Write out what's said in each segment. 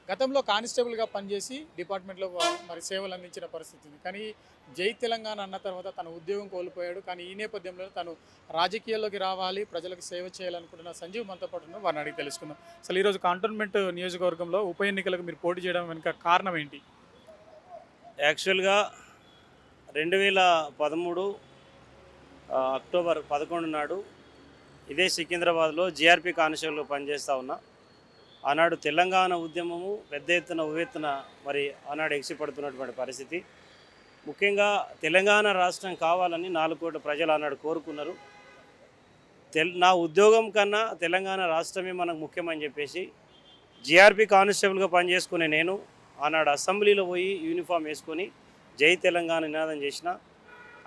గతంలో కానిస్టేబుల్గా పనిచేసి డిపార్ట్మెంట్లో మరి సేవలు అందించిన పరిస్థితి ఉంది. కానీ జై తెలంగాణ అన్న తర్వాత తన ఉద్యోగం కోల్పోయాడు. కానీ ఈ నేపథ్యంలో తను రాజకీయాల్లోకి రావాలి, ప్రజలకు సేవ చేయాలనుకుంటున్న సంజీవ్ మనతో పాటు ఉన్నారు. వారిని అడిగి తెలుసుకుందాం. అసలు ఈరోజు కంటోన్మెంట్ నియోజకవర్గంలో ఉప ఎన్నికలకు మీరు పోటీ చేయడం వెనుక కారణం ఏంటి? యాక్చువల్గా 2013 అక్టోబర్ 11 నాడు ఇదే సికింద్రాబాద్లో జీఆర్పీ కానిస్టేబుల్గా పనిచేస్తూ ఉన్నా. ఆనాడు తెలంగాణ ఉద్యమము పెద్ద ఎత్తున ఉవ్వెత్తున మరి ఆనాడు ఎగిసిపడుతున్నటువంటి పరిస్థితి. ముఖ్యంగా తెలంగాణ రాష్ట్రం కావాలని 4 కోట్ల ప్రజలు ఆనాడు కోరుకున్నారు. నా ఉద్యోగం కన్నా తెలంగాణ రాష్ట్రమే మనకు ముఖ్యమని చెప్పేసి జీఆర్పీ కానిస్టేబుల్గా పనిచేసుకునే నేను ఆనాడు అసెంబ్లీలో పోయి యూనిఫామ్ వేసుకొని జై తెలంగాణ నినాదం చేసిన.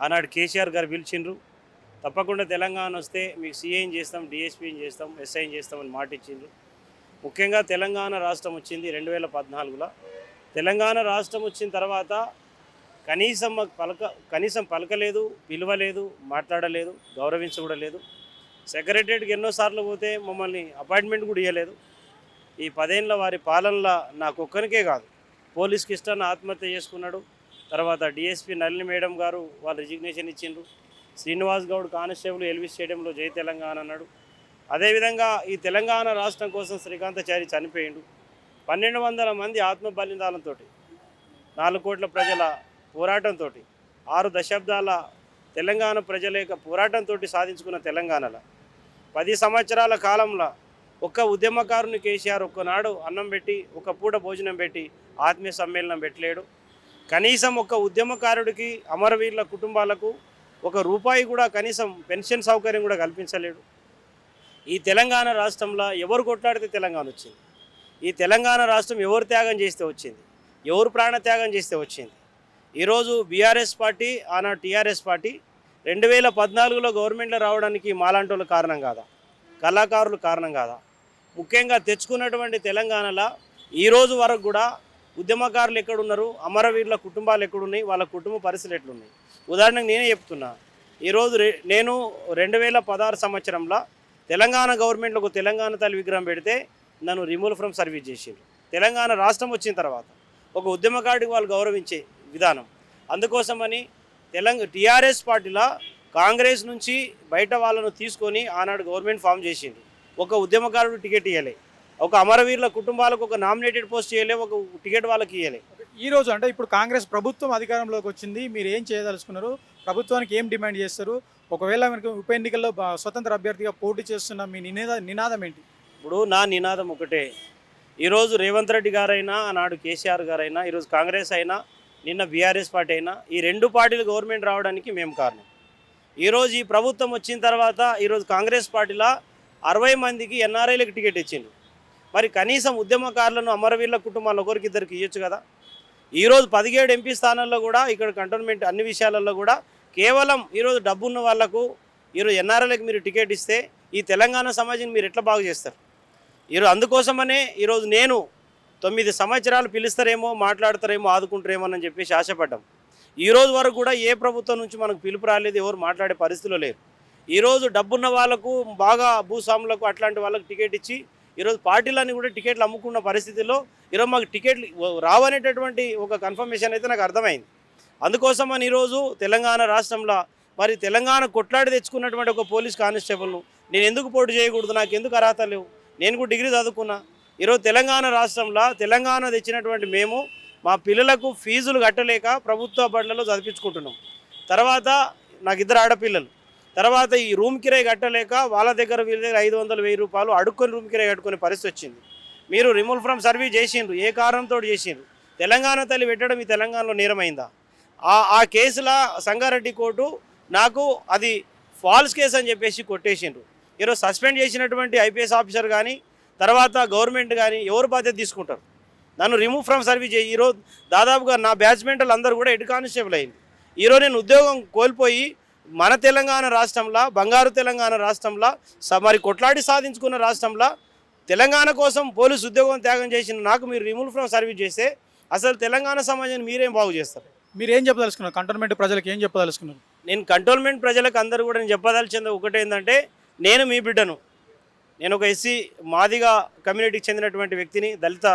ఆనాడు కేసీఆర్ గారు పిలిచిండ్రు, తప్పకుండా తెలంగాణ వస్తే మీకు సీఏం చేస్తాం, డిఎస్పీని చేస్తాం, ఎస్ఐం చేస్తామని మాట ఇచ్చిండ్రు. ముఖ్యంగా తెలంగాణ రాష్ట్రం వచ్చింది 2014లో. తెలంగాణ రాష్ట్రం వచ్చిన తర్వాత కనీసం పలకలేదు, పిలవలేదు, మాట్లాడలేదు, గౌరవించకూడలేదు. సెక్రటరియట్కి ఎన్నోసార్లు పోతే మమ్మల్ని అపాయింట్మెంట్ కూడా ఇవ్వలేదు. ఈ 10 ఏళ్ళ వారి పాలనలో నాకొక్కరికే కాదు, పోలీస్ కిష్టన్ ఆత్మహత్య చేసుకున్నాడు. తర్వాత డిఎస్పీ నళిని మేడం గారు వాళ్ళు రిజిగ్నేషన్ ఇచ్చిండ్రు. శ్రీనివాస్ గౌడ్ కానిస్టేబుల్ ఎల్వి స్టేడియంలో జై తెలంగాణ అన్నాడు. అదేవిధంగా ఈ తెలంగాణ రాష్ట్రం కోసం శ్రీకాంతాచారి చనిపోయిండు. 1200 మంది ఆత్మ బలిదానంతో, 4 కోట్ల ప్రజల పోరాటంతో, 6 దశాబ్దాల తెలంగాణ ప్రజల యొక్క పోరాటంతో సాధించుకున్న తెలంగాణలో 10 సంవత్సరాల కాలంలో ఒక్క ఉద్యమకారుని కేసీఆర్ ఒక్కనాడు అన్నం పెట్టి, ఒక పూట భోజనం పెట్టి, ఆత్మీయ సమ్మేళనం పెట్టలేడు. కనీసం ఒక ఉద్యమకారుడికి, అమరవీరుల కుటుంబాలకు ₹1 కూడా కనీసం పెన్షన్ సౌకర్యం కూడా కల్పించలేడు. ఈ తెలంగాణ రాష్ట్రంలో ఎవరు కొట్లాడితే తెలంగాణ వచ్చింది? ఈ తెలంగాణ రాష్ట్రం ఎవరు త్యాగం చేస్తే వచ్చింది? ఎవరు ప్రాణత్యాగం చేస్తే వచ్చింది? ఈరోజు బీఆర్ఎస్ పార్టీ, ఆనాడు టీఆర్ఎస్ పార్టీ 2014లో గవర్నమెంట్లో రావడానికి మాలాంటి వాళ్ళు కారణం కాదా? కళాకారులు కారణం కాదా? ముఖ్యంగా తెచ్చుకున్నటువంటి తెలంగాణలో ఈరోజు వరకు కూడా ఉద్యమకారులు ఎక్కడున్నారు, అమరవీరుల కుటుంబాలు ఎక్కడున్నాయి, వాళ్ళ కుటుంబ పరిస్థితులు ఎట్లున్నాయి? ఉదాహరణకు నేనే చెప్తున్నా. ఈరోజు నేను 2016 సంవత్సరంలో తెలంగాణ గవర్నమెంట్లో ఒక తెలంగాణ తల్లి విగ్రహం పెడితే నన్ను రిమూవ్ ఫ్రమ్ సర్వీస్ చేసిండ్రు. తెలంగాణ రాష్ట్రం వచ్చిన తర్వాత ఒక ఉద్యమకారుడికి వాళ్ళు గౌరవించే విధానం. అందుకోసమని టీఆర్ఎస్ పార్టీలో కాంగ్రెస్ నుంచి బయట వాళ్ళను తీసుకొని ఆనాడు గవర్నమెంట్ ఫామ్ చేసింది. ఒక ఉద్యమకారుడు టికెట్ ఇవ్వలే, ఒక అమరవీరుల కుటుంబాలకు ఒక నామినేటెడ్ పోస్ట్ ఇవ్వలే, ఒక టికెట్ వాళ్ళకి ఇవ్వలే. ఈరోజు అంటే ఇప్పుడు కాంగ్రెస్ ప్రభుత్వం అధికారంలోకి వచ్చింది, మీరు ఏం చేయదలుచుకున్నారు? ప్రభుత్వానికి ఏం డిమాండ్ చేస్తారు? ఒకవేళ మనకు ఉప ఎన్నికల్లో స్వతంత్ర అభ్యర్థిగా పోటీ చేస్తున్న మీ నినాదం ఏంటి? ఇప్పుడు నా నినాదం ఒకటే. ఈరోజు రేవంత్ రెడ్డి గారైనా, ఆనాడు కేసీఆర్ గారైనా, ఈరోజు కాంగ్రెస్ అయినా, నిన్న బీఆర్ఎస్ పార్టీ అయినా, ఈ 2 పార్టీలు గవర్నమెంట్ రావడానికి మేము కారణం. ఈరోజు ఈ ప్రభుత్వం వచ్చిన తర్వాత ఈరోజు కాంగ్రెస్ పార్టీలో 60 మందికి ఎన్ఆర్ఐలకు టికెట్ ఇచ్చిండు. మరి కనీసం ఉద్యమకారులను, అమరవీరుల కుటుంబాలను ఒకరికిద్దరికి ఇవ్వచ్చు కదా? ఈరోజు 17 ఎంపీ స్థానాల్లో కూడా ఇక్కడ కంటోన్మెంట్ అన్ని విషయాలలో కూడా కేవలం ఈరోజు డబ్బున్న వాళ్లకు ఈరోజు ఎన్ఆర్ఐలకు మీరు టికెట్ ఇస్తే ఈ తెలంగాణ సమాజాన్ని మీరు ఎట్లా బాగు చేస్తారు? అందుకోసమనే ఈరోజు నేను 9 సంవత్సరాలు పిలుస్తారేమో, మాట్లాడతారేమో, ఆదుకుంటారేమో అని చెప్పేసి ఆశపడ్డాం. ఈరోజు వరకు కూడా ఏ ప్రభుత్వం నుంచి మనకు పిలుపు రాలేదు, ఎవరు మాట్లాడే పరిస్థితిలో లేరు. ఈరోజు డబ్బున్న వాళ్ళకు, బాగా భూస్వాములకు, అట్లాంటి వాళ్ళకు టికెట్ ఇచ్చి ఈరోజు పార్టీలన్నీ కూడా టికెట్లు అమ్ముకున్న పరిస్థితిలో ఈరోజు మాకు టికెట్లు రావనేటటువంటి ఒక కన్ఫర్మేషన్ అయితే నాకు అర్థమైంది. అందుకోసమని ఈరోజు తెలంగాణ రాష్ట్రంలో మరి తెలంగాణ కొట్లాడి తెచ్చుకున్నటువంటి ఒక పోలీస్ కానిస్టేబుల్ను నేను ఎందుకు పోటీ చేయకూడదు? నాకు ఎందుకు అర్హత లేవు? నేను కూడా డిగ్రీ చదువుకున్నా. ఈరోజు తెలంగాణ రాష్ట్రంలో తెలంగాణ తెచ్చినటువంటి మేము మా పిల్లలకు ఫీజులు కట్టలేక ప్రభుత్వ బడులలో చదివించుకుంటున్నాం. తర్వాత నాకు 2 ఆడపిల్లలు. తర్వాత ఈ రూమ్ కిరాయి కట్టలేక వాళ్ళ దగ్గర వీళ్ళ దగ్గర 500-1000 రూపాయలు అడుక్కొని రూమ్ కిరాయి కట్టుకునే పరిస్థితి వచ్చింది. మీరు రిమూవ్ ఫ్రమ్ సర్వీస్ చేసిండ్రు, ఏ కారణంతో చేసిండ్రు? తెలంగాణ తల్లి పెట్టడం ఈ తెలంగాణలో నేరమైందా? ఆ కేసులో సంగారెడ్డి కోర్టు నాకు అది ఫాల్స్ కేసు అని చెప్పేసి కొట్టేసిండ్రు. ఈరోజు సస్పెండ్ చేసినటువంటి ఐపీఎస్ ఆఫీసర్ కానీ, తర్వాత గవర్నమెంట్ కానీ ఎవరు బాధ్యత తీసుకుంటారు? నన్ను రిమూవ్ ఫ్రమ్ సర్వీస్ చేయి. ఈరోజు దాదాపుగా నా బ్యాచ్మెంట్లు అందరూ కూడా హెడ్ కానిస్టేబుల్ అయింది. ఈరోజు నేను ఉద్యోగం కోల్పోయి మన తెలంగాణ రాష్ట్రంలో, బంగారు తెలంగాణ రాష్ట్రంలో, మరి కొట్లాడి సాధించుకున్న రాష్ట్రంలో తెలంగాణ కోసం పోలీసు ఉద్యోగం త్యాగం చేసిన నాకు మీరు రిమూవ్ ఫ్రమ్ సర్వీస్ చేస్తే అసలు తెలంగాణ సమాజాన్ని మీరేం బాగు చేస్తారు? మీరు ఏం చెప్పదలుచుకున్నారు? కంటోన్మెంట్ ప్రజలకు ఏం చెప్పదలుచుకున్నారు? నేను కంటోన్మెంట్ ప్రజలకు అందరూ కూడా నేను చెప్పదలిచింది ఒకటే ఏంటంటే, నేను మీ బిడ్డను, నేను ఒక ఎస్సీ మాదిగ కమ్యూనిటీకి చెందినటువంటి వ్యక్తిని, దళిత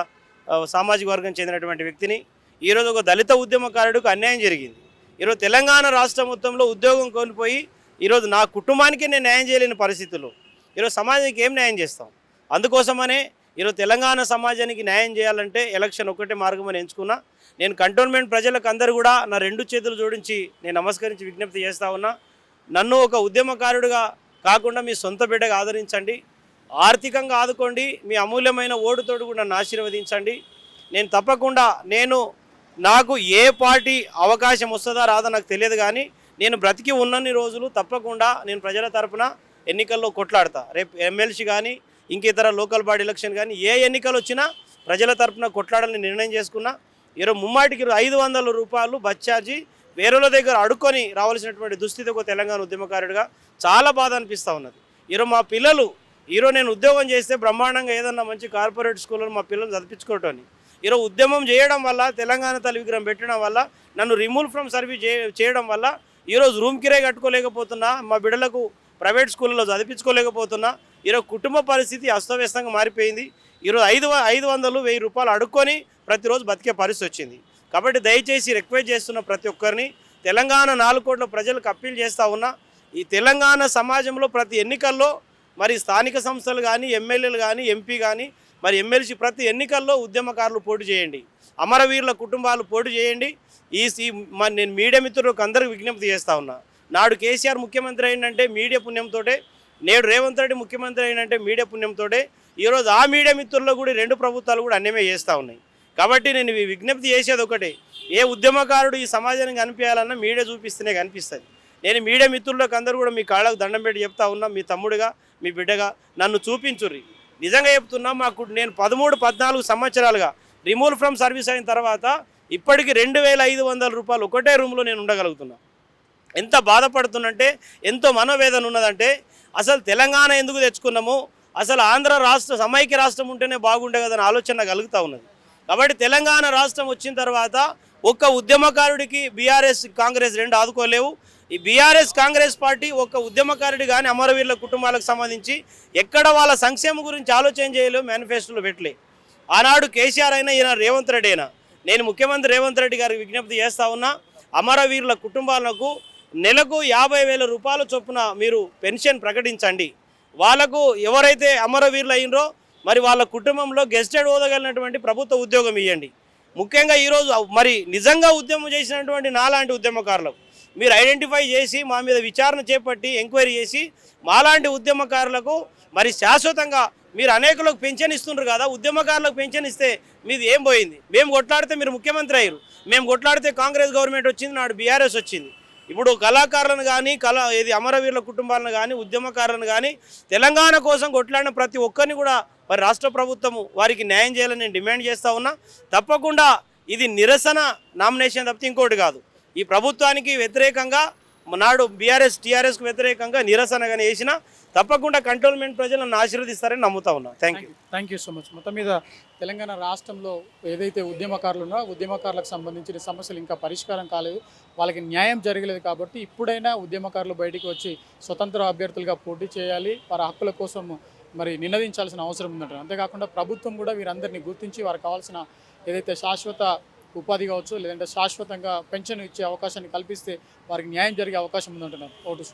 సామాజిక వర్గం చెందినటువంటి వ్యక్తిని. ఈరోజు ఒక దళిత ఉద్యమకారుడికి అన్యాయం జరిగింది. ఈరోజు తెలంగాణ రాష్ట్ర మొత్తంలో ఉద్యోగం కోల్పోయి ఈరోజు నా కుటుంబానికి నేను న్యాయం చేయలేని పరిస్థితుల్లో ఈరోజు సమాజానికి ఏం న్యాయం చేస్తాం? అందుకోసమనే ఈరోజు తెలంగాణ సమాజానికి న్యాయం చేయాలంటే ఎలక్షన్ ఒక్కటే మార్గం అని ఎంచుకున్నా. నేను కంటోన్మెంట్ ప్రజలకు అందరూ కూడా నా 2 చేతులు జోడించి నేను నమస్కరించి విజ్ఞప్తి చేస్తూ ఉన్నా. నన్ను ఒక ఉద్యమకారుడిగా కాకుండా మీ సొంత బిడ్డగా ఆదరించండి, ఆర్థికంగా ఆదుకోండి, మీ అమూల్యమైన ఓటుతోటి కూడా నన్ను ఆశీర్వదించండి. నేను తప్పకుండా నాకు ఏ పార్టీ అవకాశం వస్తుందా రాదా నాకు తెలియదు, కానీ నేను బ్రతికి ఉన్నన్ని రోజులు తప్పకుండా నేను ప్రజల తరపున ఎన్నికల్లో కొట్లాడతా. రేపు ఎమ్మెల్సీ కానీ ఇంకేతర లోకల్ బాడీ ఎలక్షన్ కానీ ఏ ఎన్నికలు వచ్చినా ప్రజల తరపున కొట్లాడాలని నిర్ణయం చేసుకున్నా. ఈరోజు ముమ్మాటికి 500 రూపాయలు బచ్చార్జీ వేరేల దగ్గర అడుక్కొని రావాల్సినటువంటి దుస్థితి ఒక తెలంగాణ ఉద్యమకారుడిగా చాలా బాధ అనిపిస్తూ ఉన్నది. ఈరోజు మా పిల్లలు నేను ఉద్యోగం చేస్తే బ్రహ్మాండంగా ఏదన్నా మంచి కార్పొరేట్ స్కూల్లో మా పిల్లలు చదివించుకోవటం, ఈరోజు ఉద్యమం చేయడం వల్ల తెలంగాణ తల్లి విగ్రహం పెట్టడం వల్ల నన్ను రిమూవ్ ఫ్రమ్ సర్వీస్ చేయడం వల్ల ఈరోజు రూమ్ కిరాయి కట్టుకోలేకపోతున్నా, మా బిడ్డలకు ప్రైవేట్ స్కూళ్ళలో చదివించుకోలేకపోతున్నా. ఈరోజు కుటుంబ పరిస్థితి అస్తవ్యస్తంగా మారిపోయింది. ఈరోజు 500-1000 రూపాయలు అడుక్కొని ప్రతిరోజు బతికే పరిస్థితి వచ్చింది. కాబట్టి దయచేసి రిక్వెస్ట్ చేస్తున్న ప్రతి ఒక్కరిని తెలంగాణ 4 కోట్ల ప్రజలకు అప్పీల్ చేస్తూ ఉన్నా. ఈ తెలంగాణ సమాజంలో ప్రతి ఎన్నికల్లో మరి స్థానిక సంస్థలు కానీ ఎమ్మెల్యేలు కానీ ఎంపీ కానీ మరి ఎమ్మెల్సీ ప్రతి ఎన్నికల్లో ఉద్యమకారులు పోటీ చేయండి, అమరవీరుల కుటుంబాలు పోటీ చేయండి. నేను మీడియా మిత్రులకు అందరికీ విజ్ఞప్తి చేస్తూ ఉన్నా. నాడు కేసీఆర్ ముఖ్యమంత్రి అయినంటే మీడియా పుణ్యంతో, నేడు రేవంత్ రెడ్డి ముఖ్యమంత్రి అయినంటే మీడియా పుణ్యంతో. ఈరోజు ఆ మీడియా మిత్రుల్లో కూడా 2 ప్రభుత్వాలు కూడా అన్యమే చేస్తూ ఉన్నాయి. కాబట్టి నేను విజ్ఞప్తి చేసేది ఒకటే, ఏ ఉద్యమకారుడు ఈ సమాజానికి కనిపించాలన్నా మీడియా చూపిస్తేనే కనిపిస్తుంది. నేను మీడియా మిత్రులకు అందరూ కూడా మీ కాళ్ళకు దండం పెట్టి చెప్తా ఉన్నా, మీ తమ్ముడిగా మీ బిడ్డగా నన్ను చూపించుర్రి. నిజంగా చెప్తున్నా, నేను 13-14 సంవత్సరాలుగా రిమూవ్ ఫ్రమ్ సర్వీస్ అయిన తర్వాత ఇప్పటికీ 2500 రూపాయలు ఒకటే రూమ్లో నేను ఉండగలుగుతున్నా. ఎంత బాధపడుతున్నంటే, ఎంతో మనోవేదన ఉన్నదంటే, అసలు తెలంగాణ ఎందుకు తెచ్చుకున్నాము, అసలు ఆంధ్ర రాష్ట్ర సమైక్య రాష్ట్రం ఉంటేనే బాగుండే కదని ఆలోచన కలుగుతూ ఉన్నది. కాబట్టి తెలంగాణ రాష్ట్రం వచ్చిన తర్వాత ఒక్క ఉద్యమకారుడికి బీఆర్ఎస్ కాంగ్రెస్ 2 ఆదుకోలేవు. ఈ బీఆర్ఎస్ కాంగ్రెస్ పార్టీ ఒక్క ఉద్యమకారుడి కానీ అమరవీరుల కుటుంబాలకు సంబంధించి ఎక్కడ వాళ్ళ సంక్షేమం గురించి ఆలోచన చేయలేవు, మేనిఫెస్టోలో పెట్టలే. ఆనాడు కేసీఆర్ అయినా ఈయన రేవంత్ రెడ్డి అయినా, నేను ముఖ్యమంత్రి రేవంత్ రెడ్డి గారికి విజ్ఞప్తి చేస్తూ ఉన్నా, అమరవీరుల కుటుంబాలకు నెలకు 50,000 రూపాయల చొప్పున మీరు పెన్షన్ ప్రకటించండి. వాళ్ళకు ఎవరైతే అమరవీరులు అయినరో మరి వాళ్ళ కుటుంబంలో గెస్టెడ్ హోదగలిగినటువంటి ప్రభుత్వ ఉద్యోగం ఇవ్వండి. ముఖ్యంగా ఈరోజు మరి నిజంగా ఉద్యమం చేసినటువంటి నాలాంటి ఉద్యమకారులకు మీరు ఐడెంటిఫై చేసి మా మీద విచారణ చేపట్టి ఎంక్వైరీ చేసి మాలాంటి ఉద్యమకారులకు మరి శాశ్వతంగా మీరు అనేకులకు పెన్షన్ ఇస్తుండ్రు కదా, ఉద్యమకారులకు పెన్షన్ ఇస్తే మీది ఏం పోయింది? మేము కొట్లాడితే మీరు ముఖ్యమంత్రి అయ్యారు, మేము కొట్లాడితే కాంగ్రెస్ గవర్నమెంట్ వచ్చింది, నాడు బీఆర్ఎస్ వచ్చింది. ఇప్పుడు కళాకారులను కానీ అమరవీరుల కుటుంబాలను కానీ ఉద్యమకారులను కానీ తెలంగాణ కోసం కొట్లాడిన ప్రతి ఒక్కరిని కూడా మరి రాష్ట్ర ప్రభుత్వము వారికి న్యాయం చేయాలని నేను డిమాండ్ చేస్తూ ఉన్నా. తప్పకుండా ఇది నిరసన నామినేషన్ తప్పితే ఇంకోటి కాదు. ఈ ప్రభుత్వానికి వ్యతిరేకంగా నాడు బీఆర్ఎస్ టీఆర్ఎస్కు వ్యతిరేకంగా నిరసనగానే వేసిన తప్పకుండా కంటోన్మెంట్ ప్రజలు నన్ను ఆశీర్వదిస్తారని నమ్ముతా ఉన్నా. Thank you so much. మొత్తం మీద తెలంగాణ రాష్ట్రంలో ఏదైతే ఉద్యమకారులు ఉన్నారో ఉద్యమకారులకు సంబంధించిన సమస్యలు ఇంకా పరిష్కారం కాలేదు, వాళ్ళకి న్యాయం జరగలేదు. కాబట్టి ఇప్పుడైనా ఉద్యమకారులు బయటికి వచ్చి స్వతంత్ర అభ్యర్థులుగా పోటీ చేయాలి, వారి హక్కుల కోసం మరి నినదించాల్సిన అవసరం ఉందంటారు. అంతేకాకుండా ప్రభుత్వం కూడా వీరందరినీ గుర్తించి వారికి కావాల్సిన ఏదైతే శాశ్వత ఉపాధి కావచ్చు, లేదంటే శాశ్వతంగా పెన్షన్ ఇచ్చే అవకాశాన్ని కల్పిస్తే వారికి న్యాయం జరిగే అవకాశం ఉందంటున్నారు. ఓటు